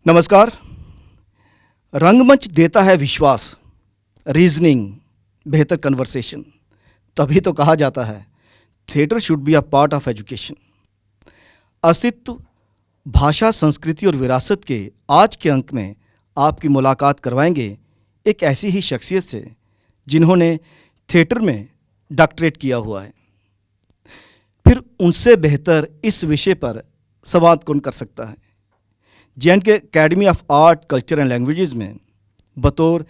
नमस्कार। रंगमंच देता है विश्वास, रीजनिंग, बेहतर कन्वर्सेशन। तभी तो कहा जाता है theatre should be a part of education. अस्तित्व, भाषा, संस्कृति और विरासत के आज के अंक में आपकी मुलाकात करवाएंगे एक ऐसी ही शख्सियत से जिन्होंने थिएटर में डॉक्टरेट किया हुआ है। फिर उनसे बेहतर इस विषय पर संवाद कौन कर सकता है। J&K academy of art, culture and languages में बतौर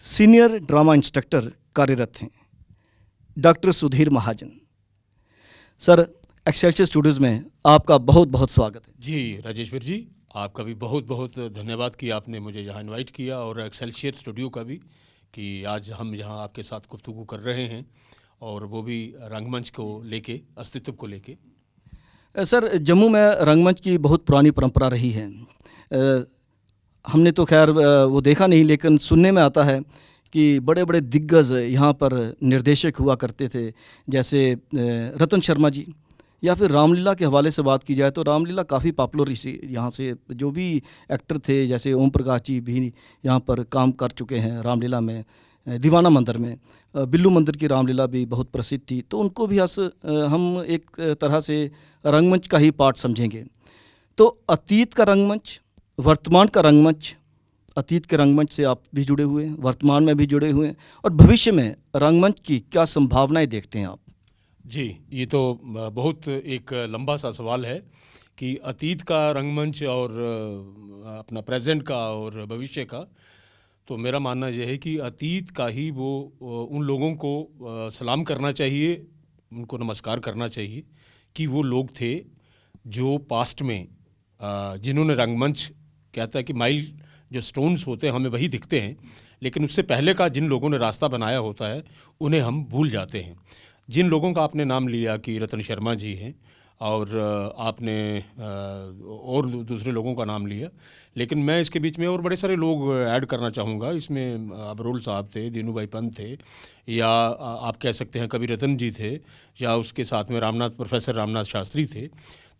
सीनियर ड्रामा इंस्ट्रक्टर कार्यरत हैं डॉक्टर सुधीर महाजन। सर, एक्सेलसियर स्टूडियोज़ में आपका बहुत बहुत स्वागत है। जी राजेश्वर जी, आपका भी बहुत बहुत धन्यवाद कि आपने मुझे यहाँ इनवाइट किया, और एक्सेलसियर स्टूडियो का भी कि आज हम यहाँ आपके साथ गुफ्तगू कर रहे हैं, और वो भी रंगमंच को लेके, अस्तित्व को लेके। सर, जम्मू में रंगमंच की बहुत पुरानी परंपरा रही है। हमने तो खैर वो देखा नहीं, लेकिन सुनने में आता है कि बड़े बड़े दिग्गज यहाँ पर निर्देशक हुआ करते थे, जैसे रतन शर्मा जी। या फिर रामलीला के हवाले से बात की जाए तो रामलीला काफ़ी पॉपुलर इसी यहाँ से जो भी एक्टर थे, जैसे ओम प्रकाश जी भी यहाँ पर काम कर चुके हैं रामलीला में। दीवाना मंदिर में बिल्लू मंदिर की रामलीला भी बहुत प्रसिद्ध थी, तो उनको भी हम एक तरह से रंगमंच का ही पार्ट समझेंगे। तो अतीत का रंगमंच, वर्तमान का रंगमंच, अतीत के रंगमंच से आप भी जुड़े हुए हैं, वर्तमान में भी जुड़े हुए हैं, और भविष्य में रंगमंच की क्या संभावनाएं देखते हैं आप? जी, ये तो बहुत एक लंबा सा सवाल है कि अतीत का रंगमंच और अपना प्रेजेंट का और भविष्य का। तो मेरा मानना यह है कि अतीत का ही वो उन लोगों को सलाम करना चाहिए, उनको नमस्कार करना चाहिए कि वो लोग थे जो पास्ट में जिन्होंने रंगमंच, कहता है कि माइल जो स्टोन्स होते हैं हमें वही दिखते हैं, लेकिन उससे पहले का जिन लोगों ने रास्ता बनाया होता है उन्हें हम भूल जाते हैं। जिन लोगों का आपने नाम लिया कि रतन शर्मा जी हैं, और आपने और दूसरे लोगों का नाम लिया, लेकिन मैं इसके बीच में और बड़े सारे लोग ऐड करना चाहूँगा। इसमें अबरोल साहब थे, दीनू भाई पंत थे, या आप कह सकते हैं कवि रतन जी थे, या उसके साथ में प्रोफेसर रामनाथ शास्त्री थे।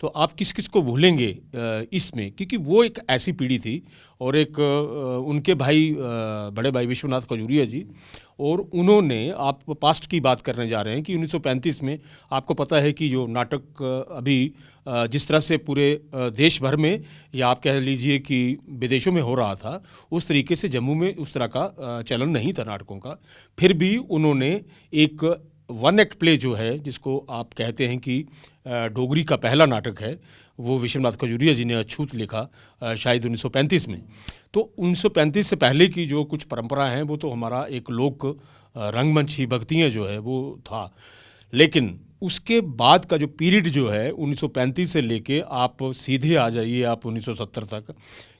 तो आप किस किस को भूलेंगे इसमें, क्योंकि वो एक ऐसी पीढ़ी थी, और एक उनके भाई बड़े भाई विश्वनाथ खजूरिया जी, और उन्होंने, आप पास्ट की बात करने जा रहे हैं कि 1935 में आपको पता है कि जो नाटक अभी जिस तरह से पूरे देश भर में, या आप कह लीजिए कि विदेशों में हो रहा था, उस तरीके से जम्मू में उस तरह का चलन नहीं था नाटकों का। फिर भी उन्होंने एक वन एक्ट प्ले जो है, जिसको आप कहते हैं कि डोगरी का पहला नाटक है, वो विश्वनाथ खजूरिया जी ने अछूत लिखा शायद 1935 में। तो 1935 से पहले की जो कुछ परंपरा हैं वो तो हमारा एक लोक रंगमंच ही, भक्तियाँ जो है वो था। लेकिन उसके बाद का जो पीरियड जो है 1935 से लेके आप सीधे आ जाइए आप 1970 तक,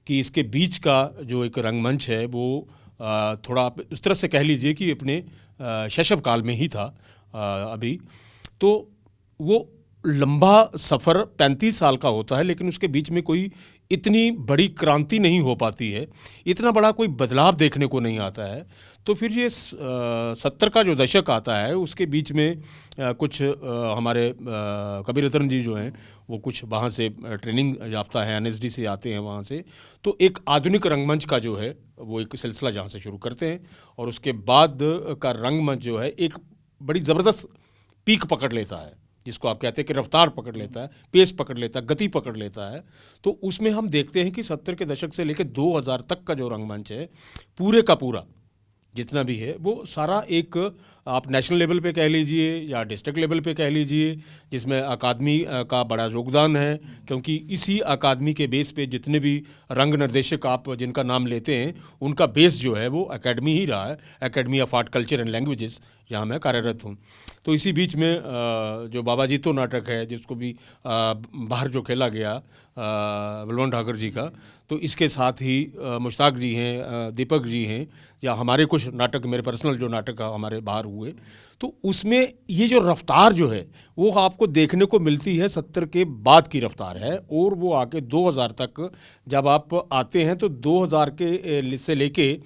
कि इसके बीच का जो एक रंगमंच है वो थोड़ा आप उस तरह से कह लीजिए कि अपने शैशव काल में ही था अभी। तो वो लंबा सफ़र 35 साल का होता है, लेकिन उसके बीच में कोई इतनी बड़ी क्रांति नहीं हो पाती है, इतना बड़ा कोई बदलाव देखने को नहीं आता है। तो फिर ये 70 का जो दशक आता है, उसके बीच में कुछ हमारे कबीर रतन जी जो हैं वो कुछ वहाँ से ट्रेनिंग याफ्ता है, NSD से आते हैं वहाँ से। तो एक आधुनिक रंगमंच का जो है वो एक सिलसिला जहाँ से शुरू करते हैं, और उसके बाद का रंगमंच जो है एक बड़ी ज़बरदस्त पीक पकड़ लेता है, जिसको आप कहते हैं कि रफ्तार पकड़ लेता है, पेस पकड़ लेता है, गति पकड़ लेता है। तो उसमें हम देखते हैं कि 70 के दशक से लेकर 2000 तक का जो रंगमंच है, पूरे का पूरा जितना भी है वो सारा एक, आप नेशनल लेवल पे कह लीजिए या डिस्ट्रिक्ट लेवल पे कह लीजिए, जिसमें अकादमी का बड़ा योगदान है, क्योंकि इसी अकादमी के बेस पे जितने भी रंग निर्देशक आप जिनका नाम लेते हैं, उनका बेस जो है वो एकेडमी ही रहा है, academy of art, culture and languages, जहाँ मैं कार्यरत हूँ। तो इसी बीच में जो बाबा जीतो नाटक है, जिसको भी बाहर जो खेला गया बलवंत ठाकुर जी का, तो इसके साथ ही मुश्ताक जी हैं, दीपक जी हैं, या हमारे कुछ नाटक, मेरे पर्सनल जो नाटक हमारे बाहर हुए, तो उसमें ये जो रफ्तार जो है वो आपको देखने को मिलती है 70 के बाद की रफ्तार है। और वो आके 2000 तक जब आप आते हैं, तो 2000 के से लेके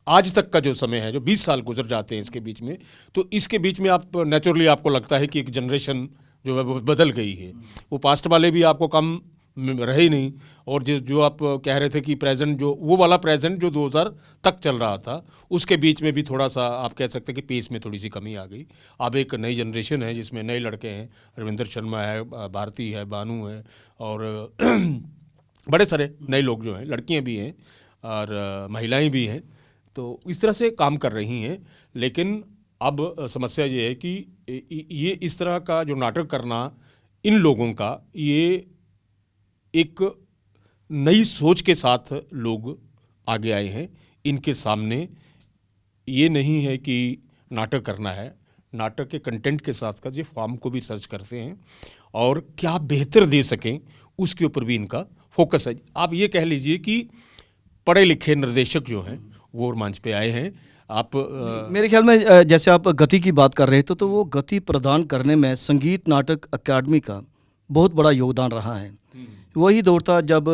आज तक का जो समय है, जो 20 साल गुजर जाते हैं इसके बीच में, तो इसके बीच में आप नेचुरली आपको लगता है कि एक जनरेशन जो है वो बदल गई है। वो पास्ट वाले भी आपको कम रहे ही नहीं। और जो आप कह रहे थे कि प्रेजेंट, जो वो वाला प्रेजेंट जो 2000 तक चल रहा था, उसके बीच में भी थोड़ा सा आप कह सकते हैं कि पेस में थोड़ी सी कमी आ गई। अब एक नई जनरेशन है जिसमें नए लड़के हैं, रविंदर शर्मा है, भारती है, बानू है, और बड़े सारे नए लोग जो हैं, लड़कियां भी हैं और महिलाएं भी हैं, तो इस तरह से काम कर रही हैं। लेकिन अब समस्या ये है कि ये इस तरह का जो नाटक करना इन लोगों का, ये एक नई सोच के साथ लोग आगे आए हैं। इनके सामने ये नहीं है कि नाटक करना है, नाटक के कंटेंट के साथ साथ ये फॉर्म को भी सर्च करते हैं और क्या बेहतर दे सकें उसके ऊपर भी इनका फोकस है। आप ये कह लीजिए कि पढ़े लिखे निर्देशक जो हैं वो मंच पे आए हैं। आप मेरे ख्याल में जैसे आप गति की बात कर रहे थे, तो वो गति प्रदान करने में संगीत नाटक अकादमी का बहुत बड़ा योगदान रहा है। वही दौर था जब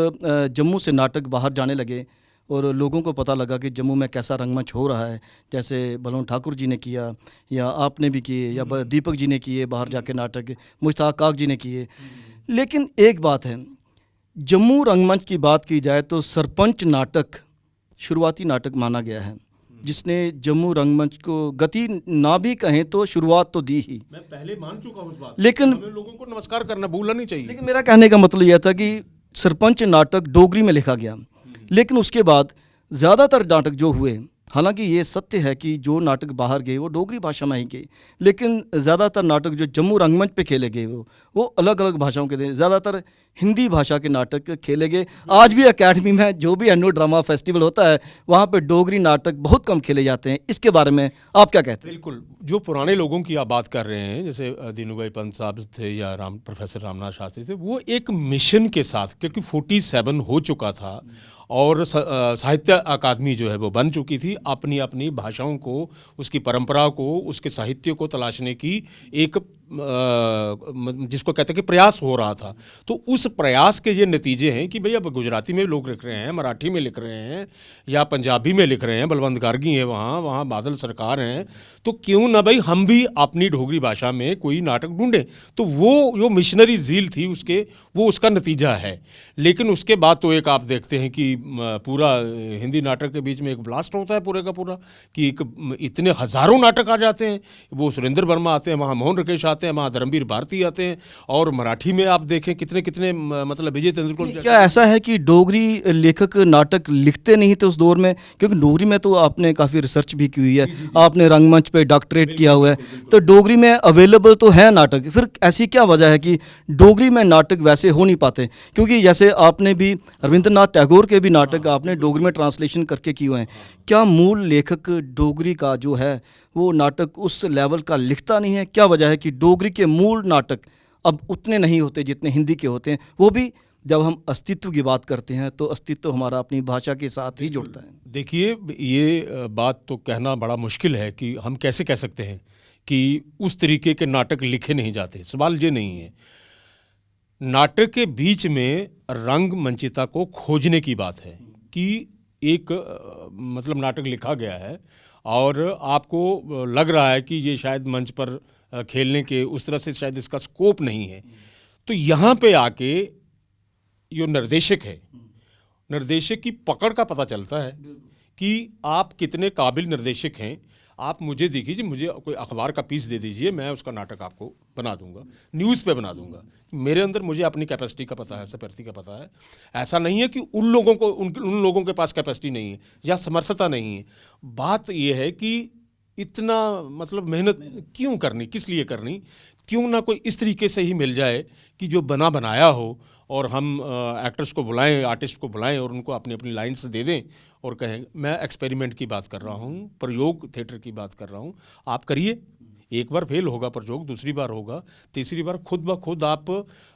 जम्मू से नाटक बाहर जाने लगे और लोगों को पता लगा कि जम्मू में कैसा रंगमंच हो रहा है, जैसे बलवंत ठाकुर जी ने किया या आपने भी किए या दीपक जी ने किए बाहर जाके नाटक, मुश्ताक काक जी ने किए। लेकिन एक बात है, जम्मू रंगमंच की बात की जाए तो सरपंच नाटक शुरुआती नाटक माना गया है, जिसने जम्मू रंगमंच को गति ना भी कहें तो शुरुआत तो दी ही। मैं पहले मान चुका हूँ उस बात, लेकिन हमें लोगों को नमस्कार करना भूलना नहीं चाहिए। लेकिन मेरा कहने का मतलब यह था कि सरपंच नाटक डोगरी में लिखा गया, लेकिन उसके बाद ज़्यादातर नाटक जो हुए, हालांकि ये सत्य है कि जो नाटक बाहर गए वो डोगरी भाषा में ही गए, लेकिन ज़्यादातर नाटक जो जम्मू रंगमंच पे खेले गए वो अलग अलग भाषाओं के थे। ज़्यादातर हिंदी भाषा के नाटक खेले गए। आज भी एकेडमी में जो भी एनुअल ड्रामा फेस्टिवल होता है, वहाँ पे डोगरी नाटक बहुत कम खेले जाते हैं। इसके बारे में आप क्या कहते हैं? बिल्कुल, जो पुराने लोगों की आप बात कर रहे हैं, जैसे दीनू भाई पंत साहब थे या प्रोफेसर रामनाथ शास्त्री थे, वो एक मिशन के साथ, क्योंकि 47 हो चुका था और साहित्य अकादमी जो है वो बन चुकी थी, अपनी अपनी भाषाओं को, उसकी परंपरा को, उसके साहित्य को तलाशने की एक जिसको कहते हैं कि प्रयास हो रहा था। तो उस प्रयास के ये नतीजे हैं कि भाई अब गुजराती में लोग लिख रहे हैं, मराठी में लिख रहे हैं या पंजाबी में लिख रहे हैं, बलवंत गार्गी है वहाँ बादल सरकार हैं, तो क्यों ना भाई हम भी अपनी डोगरी भाषा में कोई नाटक ढूंढें। तो वो जो मिशनरी ज़ील थी वो उसका नतीजा है। लेकिन उसके बाद तो एक आप देखते हैं कि पूरा हिंदी नाटक के बीच में एक ब्लास्ट होता है पूरे का पूरा, कि इतने हज़ारों नाटक आ जाते हैं। वो सुरेंद्र वर्मा आते हैं, वहाँ मोहन राकेश आते हैं, वहाँ धर्मवीर भारती आते हैं, और मराठी में आप देखें कितने कितने मतलब विजय तेंदुलकर। क्या ऐसा है कि डोगरी लेखक नाटक लिखते नहीं थे उस दौर में? क्योंकि डोगरी में तो आपने काफ़ी रिसर्च भी की हुई है, आपने रंगमंच पे डॉक्टरेट किया हुआ है, तो डोगरी में अवेलेबल तो है नाटक। फिर ऐसी क्या वजह है कि डोगरी में नाटक वैसे हो नहीं पाते? क्योंकि जैसे आपने भी रविंद्रनाथ टैगोर के भी नाटक आपने डोगरी में ट्रांसलेशन करके किए हुए हैं। क्या मूल लेखक डोगरी का जो है वो नाटक उस लेवल का लिखता नहीं है? क्या वजह है कि डोगरी के मूल नाटक अब उतने नहीं होते जितने हिंदी के होते हैं? वो भी जब हम अस्तित्व की बात करते हैं तो अस्तित्व हमारा अपनी भाषा के साथ ही जुड़ता है। देखिए, ये बात तो कहना बड़ा मुश्किल है कि हम कैसे कह सकते हैं कि उस तरीके के नाटक लिखे नहीं जाते। सवाल ये नहीं है, नाटक के बीच में रंग मंचिता को खोजने की बात है कि एक मतलब नाटक लिखा गया है और आपको लग रहा है कि ये शायद मंच पर खेलने के उस तरह से शायद इसका स्कोप नहीं है, तो यहाँ पे आके जो निर्देशक है, निर्देशक की पकड़ का पता चलता है कि आप कितने काबिल निर्देशक हैं। आप मुझे देखिए, मुझे कोई अखबार का पीस दे दीजिए, मैं उसका नाटक आपको बना दूंगा, न्यूज़ पे बना दूंगा। मेरे अंदर मुझे अपनी कैपेसिटी का पता है, सपर्ती का पता है। ऐसा नहीं है कि उन लोगों के पास कैपेसिटी नहीं है या समर्थता नहीं है। बात यह है कि इतना मतलब मेहनत क्यों करनी, किस लिए करनी? क्यों ना कोई इस तरीके से ही मिल जाए कि जो बना बनाया हो और हम एक्टर्स को बुलाएं, आर्टिस्ट को बुलाएं और उनको अपनी अपनी लाइन्स दे दें और कहें। मैं एक्सपेरिमेंट की बात कर रहा हूँ, प्रयोग थिएटर की बात कर रहा हूँ। आप करिए, एक बार फेल होगा प्रयोग, दूसरी बार होगा, तीसरी बार खुद ब खुद आप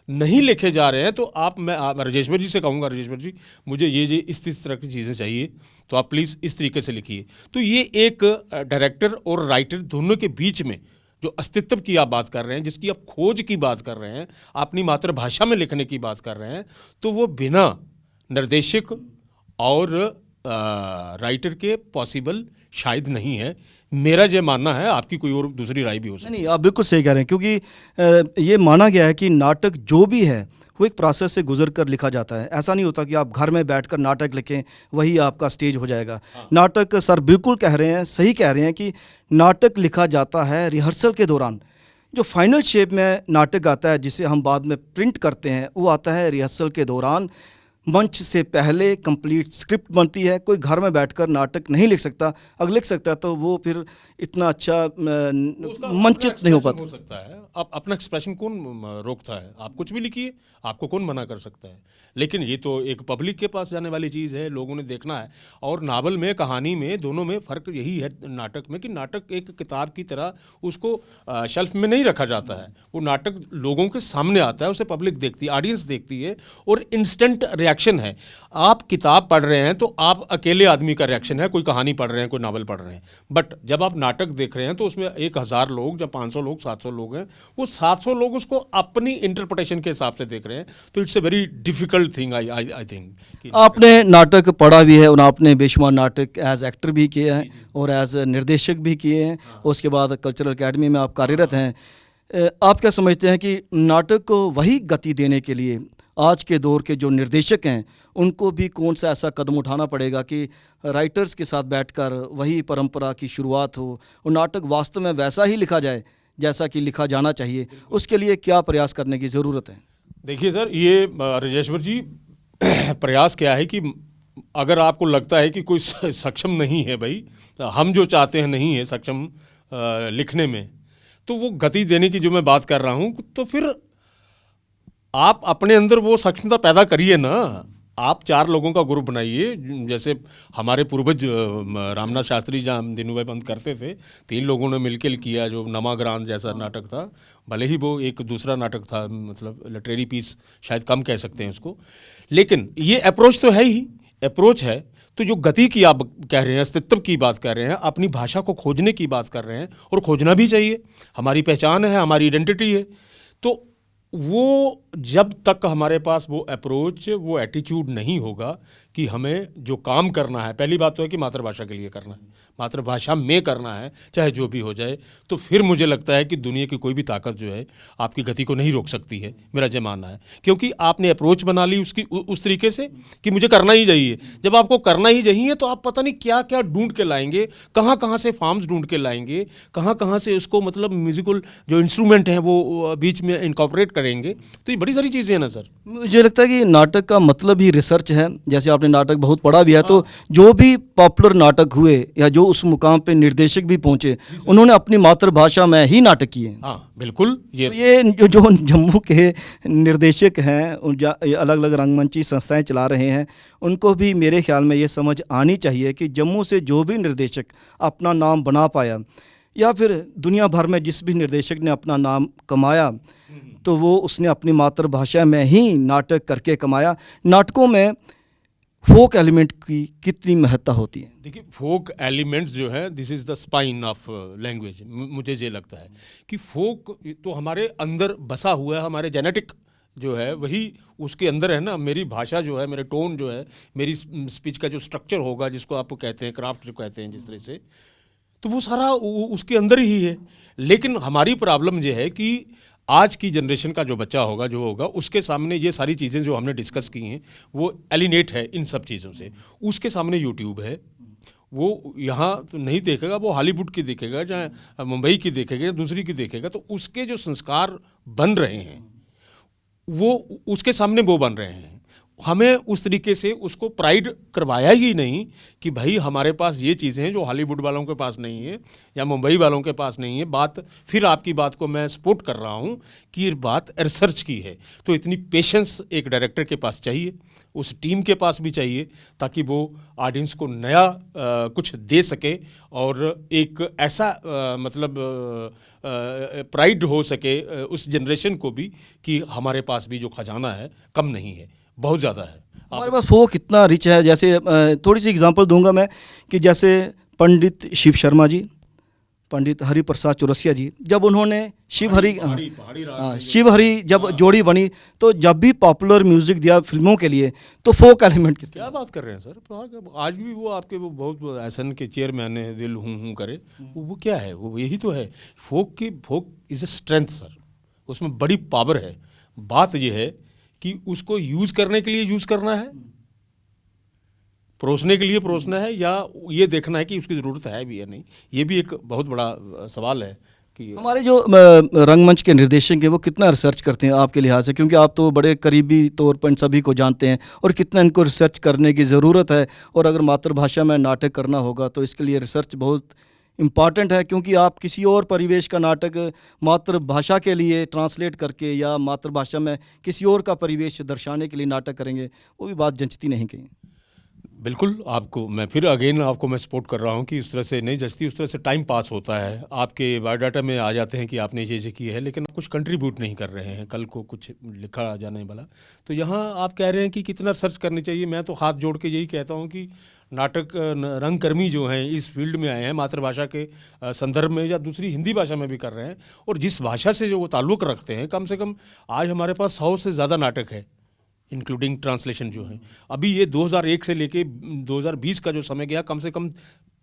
नहीं लिखे जा रहे हैं तो आप राजेश्वर जी से कहूँगा, राजेश्वर जी मुझे ये इस तरह की चीज़ें चाहिए, तो आप प्लीज़ इस तरीके से लिखिए। तो ये एक डायरेक्टर और राइटर दोनों के बीच में जो अस्तित्व की आप बात कर रहे हैं, जिसकी आप खोज की बात कर रहे हैं, अपनी मातृभाषा में लिखने की बात कर रहे हैं, तो वो बिना निर्देशक और राइटर के पॉसिबल शायद नहीं है। मेरा ये मानना है, आपकी कोई और दूसरी राय भी हो सकती है। नहीं, आप बिल्कुल सही कह रहे हैं, क्योंकि ये माना गया है कि नाटक जो भी है वो एक प्रोसेस से गुजर कर लिखा जाता है। ऐसा नहीं होता कि आप घर में बैठकर नाटक लिखें वही आपका स्टेज हो जाएगा। नाटक सर बिल्कुल कह रहे हैं, सही कह रहे हैं कि नाटक लिखा जाता है रिहर्सल के दौरान। जो फाइनल शेप में नाटक आता है जिसे हम बाद में प्रिंट करते हैं वो आता है रिहर्सल के दौरान। मंच से पहले कंप्लीट स्क्रिप्ट बनती है। कोई घर में बैठकर नाटक नहीं लिख सकता, अगर लिख सकता है तो वो फिर इतना अच्छा मंचित नहीं हो पाता। हो सकता है आप अपना एक्सप्रेशन कौन रोकता है? आप कुछ भी लिखिए, आपको कौन मना कर सकता है? लेकिन ये तो एक पब्लिक के पास जाने वाली चीज़ है, लोगों ने देखना है। और नावल में, कहानी में, दोनों में फ़र्क यही है नाटक में कि नाटक एक किताब की तरह उसको शेल्फ में नहीं रखा जाता है। वो नाटक लोगों के सामने आता है, उसे पब्लिक देखती है, ऑडियंस देखती है और इंस्टेंट रिएक्शन है। आप किताब पढ़ रहे हैं तो आप अकेले आदमी का रिएक्शन है, कोई कहानी पढ़ रहे हैं, कोई नावल पढ़ रहे हैं। बट जब आप नाटक देख रहे हैं तो उसमें 1000 लोग, जब 500 लोग, 700 लोग हैं, वो 700 लोग उसको अपनी इंटरप्रिटेशन के हिसाब से देख रहे हैं। तो it's a very difficult thing I think. आपने नाटक पढ़ा भी है और आपने बेशुमार नाटक एज एक्टर भी किए हैं और एज निर्देशक भी किए हैं। उसके बाद कल्चरल एकेडमी में आप कार्यरत हैं। आप क्या समझते हैं कि नाटक को वही गति देने के लिए आज के दौर के जो निर्देशक हैं उनको भी कौन सा ऐसा कदम उठाना पड़ेगा कि राइटर्स के साथ बैठकर वही परंपरा की शुरुआत हो और नाटक वास्तव में वैसा ही लिखा जाए जैसा कि लिखा जाना चाहिए? उसके लिए क्या प्रयास करने की ज़रूरत है? देखिए सर, ये राजेश्वर जी प्रयास क्या है कि अगर आपको लगता है कि कोई सक्षम नहीं है, भाई हम जो चाहते हैं नहीं है सक्षम लिखने में, तो वो गति देने की जो मैं बात कर रहा हूँ, तो फिर आप अपने अंदर वो सक्षमता पैदा करिए ना। आप 4 लोगों का ग्रुप बनाइए, जैसे हमारे पूर्वज रामनाथ शास्त्री जहाँ दीनूभाई पंत करते थे, 3 लोगों ने मिलकर किया जो नमाग्रांत जैसा नाटक था। भले ही वो एक दूसरा नाटक था, मतलब लिटरेरी पीस शायद कम कह सकते हैं उसको, लेकिन ये अप्रोच तो है ही, अप्रोच है। तो जो गति की आप कह रहे हैं, अस्तित्व की बात कर रहे हैं, अपनी भाषा को खोजने की बात कर रहे हैं, और खोजना भी चाहिए। हमारी पहचान है, हमारी आइडेंटिटी है। तो वो जब तक हमारे पास वो अप्रोच, वो एटीट्यूड नहीं होगा कि हमें जो काम करना है, पहली बात तो है कि मातृभाषा के लिए करना है, मातृभाषा में करना है, चाहे जो भी हो जाए, तो फिर मुझे लगता है कि दुनिया की कोई भी ताकत जो है आपकी गति को नहीं रोक सकती है, मेरा ये मानना है। क्योंकि आपने अप्रोच बना ली उसकी उस तरीके से कि मुझे करना ही चाहिए। जब आपको करना ही चाहिए तो आप पता नहीं क्या क्या ढूंढ के लाएंगे, कहाँ कहाँ से फॉर्म्स ढूंढ के लाएंगे, कहाँ कहाँ से उसको मतलब म्यूजिकल जो इंस्ट्रूमेंट हैं वो बीच में इनकॉर्पोरेट करेंगे। तो ये बड़ी सारी चीज़ें हैं ना सर। मुझे लगता है कि नाटक का मतलब ही रिसर्च है। जैसे आपने नाटक बहुत पढ़ा भी है, तो जो भी पॉपुलर नाटक हुए या जो उस मुकाम पे निर्देशक भी पहुंचे, उन्होंने अपनी मातृभाषा में ही नाटक किए। हाँ बिल्कुल। ये जो जम्मू के निर्देशक हैं, अलग अलग रंगमंची संस्थाएं चला रहे हैं, उनको भी मेरे ख्याल में ये समझ आनी चाहिए कि जम्मू से जो भी निर्देशक अपना नाम बना पाया या फिर दुनिया भर में जिस भी निर्देशक ने अपना नाम कमाया, तो वो उसने अपनी मातृभाषा में ही नाटक करके कमाया। नाटकों में फोक एलिमेंट की कितनी महत्ता होती है? देखिए, फोक एलिमेंट्स जो है, this is the spine of language. मुझे ये लगता है कि फोक तो हमारे अंदर बसा हुआ है, हमारे जेनेटिक जो है वही उसके अंदर है ना। मेरी भाषा जो है, मेरे टोन जो है, मेरी स्पीच का जो स्ट्रक्चर होगा, जिसको आप कहते हैं क्राफ्ट जो कहते हैं जिस तरह से, तो वो सारा उसके अंदर ही है। लेकिन हमारी प्रॉब्लम ये है कि आज की जनरेशन का जो बच्चा होगा, जो होगा, उसके सामने ये सारी चीज़ें जो हमने डिस्कस की हैं वो एलिनेट है इन सब चीज़ों से। उसके सामने यूट्यूब है, वो यहाँ तो नहीं देखेगा, वो हॉलीवुड की देखेगा, चाहे मुंबई की देखेगा, दूसरी की देखेगा, तो उसके जो संस्कार बन रहे हैं वो उसके सामने वो बन रहे हैं। हमें उस तरीके से उसको प्राइड करवाया ही नहीं कि भाई हमारे पास ये चीज़ें हैं जो हॉलीवुड वालों के पास नहीं है या मुंबई वालों के पास नहीं है। बात फिर आपकी बात को मैं सपोर्ट कर रहा हूँ कि ये बात रिसर्च की है। तो इतनी पेशेंस एक डायरेक्टर के पास चाहिए, उस टीम के पास भी चाहिए, ताकि वो ऑडियंस को नया कुछ दे सके और एक ऐसा मतलब प्राइड हो सके उस जनरेशन को भी कि हमारे पास भी जो खजाना है कम नहीं है, बहुत ज़्यादा है। हमारे पास फोक इतना रिच है। जैसे थोड़ी सी एग्जांपल दूंगा मैं कि जैसे पंडित शिव शर्मा जी, पंडित हरिप्रसाद चौरसिया जी, जब उन्होंने शिवहरी जब जोड़ी बनी, तो जब भी पॉपुलर म्यूजिक दिया फिल्मों के लिए, तो फोक एलिमेंट की क्या बात कर रहे हैं सर। आज भी वो आपके वो बहुत ऐसन के चेयरमैन है, दिल हूँ करे, वो क्या है, वो यही तो है फोक की। फोक इज़ ए स्ट्रेंथ सर, उसमें बड़ी पावर है। बात ये है कि उसको यूज़ करने के लिए यूज़ करना है, परोसने के लिए परोसना है, या ये देखना है कि उसकी ज़रूरत है भी या नहीं। ये भी एक बहुत बड़ा सवाल है कि हमारे जो रंगमंच के निर्देशक हैं वो कितना रिसर्च करते हैं आपके लिहाज से, क्योंकि आप तो बड़े करीबी तौर पर इन सभी को जानते हैं, और कितना इनको रिसर्च करने की ज़रूरत है, और अगर मातृभाषा में नाटक करना होगा तो इसके लिए रिसर्च बहुत इम्पॉर्टेंट है, क्योंकि आप किसी और परिवेश का नाटक मातृभाषा के लिए ट्रांसलेट करके या मातृभाषा में किसी और का परिवेश दर्शाने के लिए नाटक करेंगे, वो भी बात जंचती नहीं कहीं। बिल्कुल, आपको मैं फिर अगेन आपको मैं सपोर्ट कर रहा हूँ कि उस तरह से नहीं जचती, उस तरह से टाइम पास होता है। आपके बायोडाटा में आ जाते हैं कि आपने ये की है, लेकिन आप कुछ कंट्रीब्यूट नहीं कर रहे हैं, कल को कुछ लिखा जाने वाला। तो यहाँ आप कह रहे हैं कि कितना सर्च करनी चाहिए। मैं तो हाथ जोड़ के यही कहता हूँ कि नाटक रंगकर्मी जो हैं इस फील्ड में आए हैं, मातृभाषा के संदर्भ में या दूसरी हिंदी भाषा में भी कर रहे हैं, और जिस भाषा से जो वो ताल्लुक़ रखते हैं, कम से कम आज हमारे पास 100 से ज़्यादा नाटक है, इंक्लूडिंग ट्रांसलेशन जो है। अभी ये 2001 से लेके 2020 का जो समय गया, कम से कम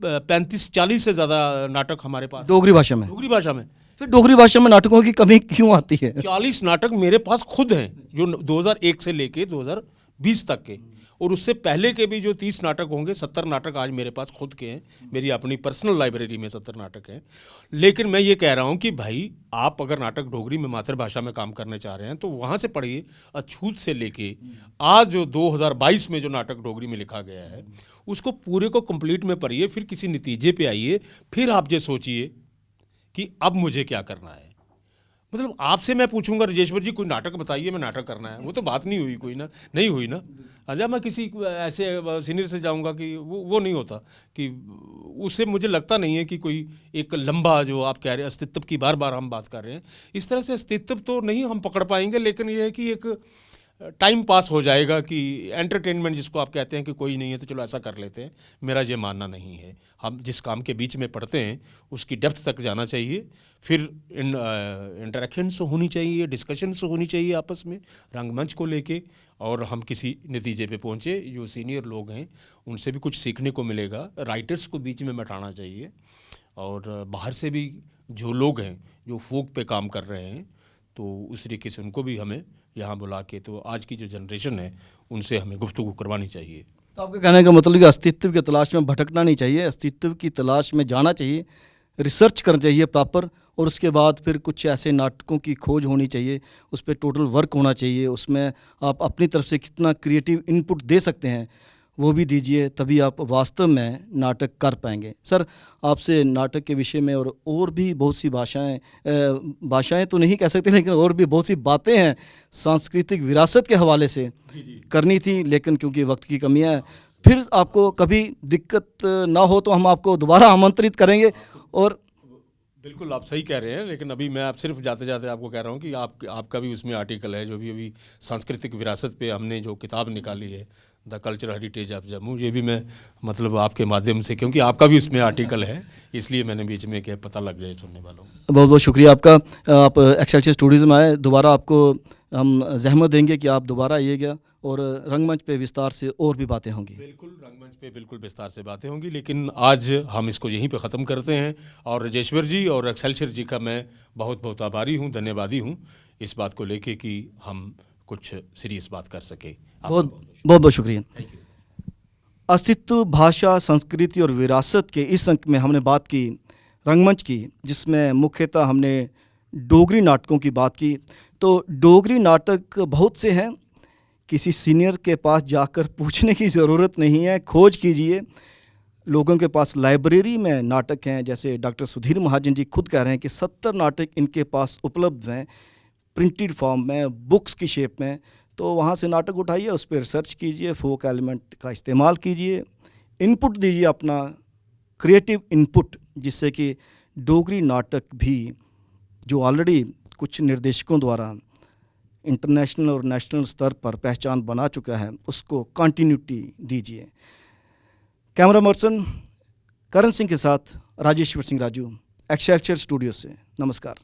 35-40 से ज़्यादा नाटक हमारे पास डोगरी भाषा में। डोगरी भाषा में। फिर डोगरी भाषा में नाटकों की कमी क्यों आती है? 40 नाटक मेरे पास खुद हैं, जो 2001 से लेके 2020 तक के, और उससे पहले के भी जो 30 नाटक होंगे, 70 नाटक आज मेरे पास खुद के हैं। मेरी अपनी पर्सनल लाइब्रेरी में 70 नाटक हैं। लेकिन मैं ये कह रहा हूँ कि भाई, आप अगर नाटक डोगरी में मातृभाषा में काम करने चाह रहे हैं तो वहाँ से पढ़िए। अछूत से लेके आज जो 2022 में जो नाटक डोगरी में लिखा गया है, उसको पूरे को कंप्लीट में पढ़िए, फिर किसी नतीजे पे आइए, फिर आप ये सोचिए कि अब मुझे क्या करना है। मतलब आपसे मैं पूछूंगा, राजेश्वर जी कोई नाटक बताइए, मैं नाटक करना है, वो तो बात नहीं हुई, कोई ना नहीं हुई ना। अच्छा, मैं किसी ऐसे सीनियर से जाऊंगा कि वो नहीं होता, कि उससे मुझे लगता नहीं है कि कोई एक लंबा, जो आप कह रहे हैं अस्तित्व की बार बार हम बात कर रहे हैं, इस तरह से अस्तित्व तो नहीं हम पकड़ पाएंगे, लेकिन ये है कि एक टाइम पास हो जाएगा, कि एंटरटेनमेंट जिसको आप कहते हैं कि कोई नहीं है तो चलो ऐसा कर लेते हैं। मेरा ये मानना नहीं है। हम जिस काम के बीच में पढ़ते हैं उसकी डेप्थ तक जाना चाहिए, फिर इंटरेक्शंस होनी चाहिए, डिस्कशंस होनी चाहिए आपस में रंगमंच को लेके, और हम किसी नतीजे पे पहुँचे। जो सीनियर लोग हैं उनसे भी कुछ सीखने को मिलेगा। राइटर्स को बीच में बैठाना चाहिए, और बाहर से भी जो लोग हैं जो फोक पे काम कर रहे हैं, तो उस तरीके से उनको भी हमें यहाँ बुला के, तो आज की जो जनरेशन है उनसे हमें गुफ्तगू करवानी चाहिए। तो आपके कहने का मतलब कि अस्तित्व की तलाश में भटकना नहीं चाहिए, अस्तित्व की तलाश में जाना चाहिए, रिसर्च करना चाहिए प्रॉपर, और उसके बाद फिर कुछ ऐसे नाटकों की खोज होनी चाहिए, उस पर टोटल वर्क होना चाहिए, उसमें आप अपनी तरफ से कितना क्रिएटिव इनपुट दे सकते हैं वो भी दीजिए, तभी आप वास्तव में नाटक कर पाएंगे। सर, आपसे नाटक के विषय में और भी बहुत सी भाषाएं तो नहीं कह सकते, लेकिन और भी बहुत सी बातें हैं सांस्कृतिक विरासत के हवाले से करनी थी, लेकिन क्योंकि वक्त की कमी है, फिर आपको कभी दिक्कत ना हो तो हम आपको दोबारा आमंत्रित करेंगे। और बिल्कुल आप सही कह रहे हैं, लेकिन अभी मैं आप सिर्फ जाते जाते आपको कह रहा हूँ कि आपका भी उसमें आर्टिकल है, जो भी अभी सांस्कृतिक विरासत पे हमने जो किताब निकाली है, the cultural heritage of Jammu, ये भी मैं मतलब आपके माध्यम से, क्योंकि आपका भी उसमें आर्टिकल है, इसलिए मैंने बीच में क्या पता लग जाए सुनने वालों को। बहुत बहुत शुक्रिया आपका। आप एक्सेलसियस स्टूडियोज़ में आए, दोबारा आपको हम जहमत देंगे कि आप दोबारा आइएगा, और रंगमंच पे विस्तार से और भी बातें होंगी। बिल्कुल, रंगमंच पे बिल्कुल विस्तार से बातें होंगी, लेकिन आज हम इसको यहीं पे ख़त्म करते हैं। और राजेश्वर जी और एक्सेलसियर जी का मैं बहुत बहुत आभारी हूँ, धन्यवादी हूँ इस बात को लेके कि हम कुछ सीरियस बात कर सके। बहुत बहुत शुक्रिया। Thank you. अस्तित्व, भाषा, संस्कृति और विरासत के इस अंक में हमने बात की रंगमंच की, जिसमें मुख्यतः हमने डोगरी नाटकों की बात की। तो डोगरी नाटक बहुत से हैं, किसी सीनियर के पास जाकर पूछने की ज़रूरत नहीं है, खोज कीजिए। लोगों के पास लाइब्रेरी में नाटक हैं, जैसे डॉक्टर सुधीर महाजन जी खुद कह रहे हैं कि 70 नाटक इनके पास उपलब्ध हैं, प्रिंटेड फॉर्म में, बुक्स की शेप में। तो वहाँ से नाटक उठाइए, उस पर रिसर्च कीजिए, फोक एलिमेंट का इस्तेमाल कीजिए, इनपुट दीजिए अपना क्रिएटिव इनपुट, जिससे कि डोगरी नाटक भी जो ऑलरेडी कुछ निर्देशकों द्वारा इंटरनेशनल और नेशनल स्तर पर पहचान बना चुका है, उसको कंटिन्यूटी दीजिए। कैमरा पर्सन करण सिंह के साथ राजेश्वर सिंह राजू, एक्सेलसियर स्टूडियो से, नमस्कार।